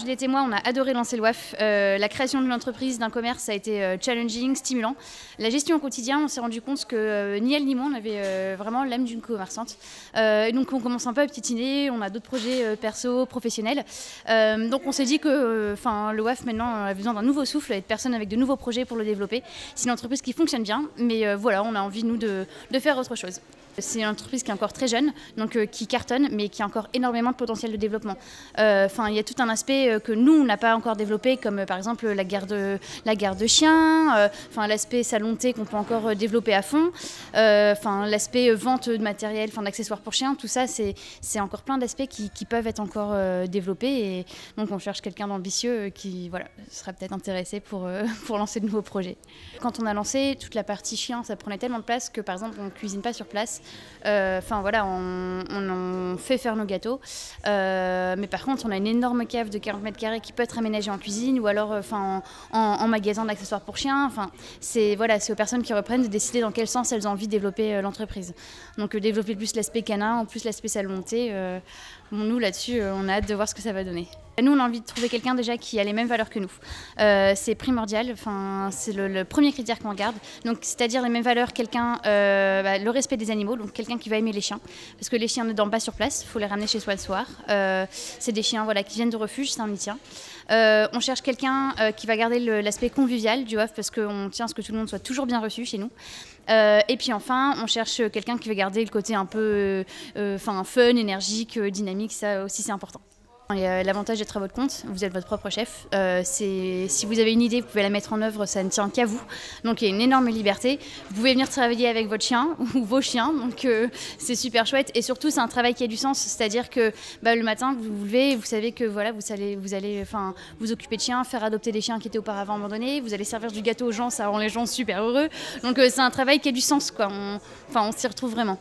Juliette et moi, on a adoré lancer le WAF. La création de l'entreprise, d'un commerce, a été challenging, stimulant. La gestion au quotidien, on s'est rendu compte que ni elle ni moi, on avait vraiment l'âme d'une commerçante. Donc on commence un peu à piétiner, on a d'autres projets perso, professionnels. Donc on s'est dit que le WAF maintenant a besoin d'un nouveau souffle et de personnes avec de nouveaux projets pour le développer. C'est une entreprise qui fonctionne bien, mais voilà, on a envie, nous, de faire autre chose. C'est une entreprise qui est encore très jeune, donc qui cartonne, mais qui a encore énormément de potentiel de développement. Il y a tout un aspect que nous, on n'a pas encore développé, comme par exemple la garde de chiens, l'aspect salon de thé qu'on peut encore développer à fond, l'aspect vente de matériel, d'accessoires pour chiens, tout ça, c'est encore plein d'aspects qui peuvent être encore développés. Et donc on cherche quelqu'un d'ambitieux qui sera peut-être intéressé pour lancer de nouveaux projets. Quand on a lancé toute la partie chien, ça prenait tellement de place que par exemple on ne cuisine pas sur place. On fait faire nos gâteaux, mais par contre on a une énorme cave de 40 mètres carrés qui peut être aménagée en cuisine ou alors en magasin d'accessoires pour chiens. C'est aux personnes qui reprennent de décider dans quel sens elles ont envie de développer l'entreprise. Donc développer plus l'aspect canin ou plus l'aspect salon de thé. Nous là-dessus on a hâte de voir ce que ça va donner. Nous on a envie de trouver quelqu'un déjà qui a les mêmes valeurs que nous. C'est primordial, c'est le premier critère qu'on regarde. Donc c'est-à-dire les mêmes valeurs, le respect des animaux, donc quelqu'un qui va aimer les chiens. Parce que les chiens ne dorment pas sur place, il faut les ramener chez soi le soir. C'est des chiens qui viennent de refuge, c'est un mystère. On cherche quelqu'un qui va garder l'aspect convivial du WAF parce qu'on tient à ce que tout le monde soit toujours bien reçu chez nous. Et puis enfin, on cherche quelqu'un qui va garder le côté un peu fun, énergique, dynamique, ça aussi c'est important. L'avantage d'être à votre compte, vous êtes votre propre chef. Si vous avez une idée, vous pouvez la mettre en œuvre, ça ne tient qu'à vous. Donc il y a une énorme liberté. Vous pouvez venir travailler avec votre chien ou vos chiens, donc c'est super chouette. Et surtout, c'est un travail qui a du sens, c'est-à-dire que le matin, vous vous levez, vous savez que vous allez vous occuper de chiens, faire adopter des chiens qui étaient auparavant abandonnés, vous allez servir du gâteau aux gens, ça rend les gens super heureux. Donc c'est un travail qui a du sens, quoi. On s'y retrouve vraiment.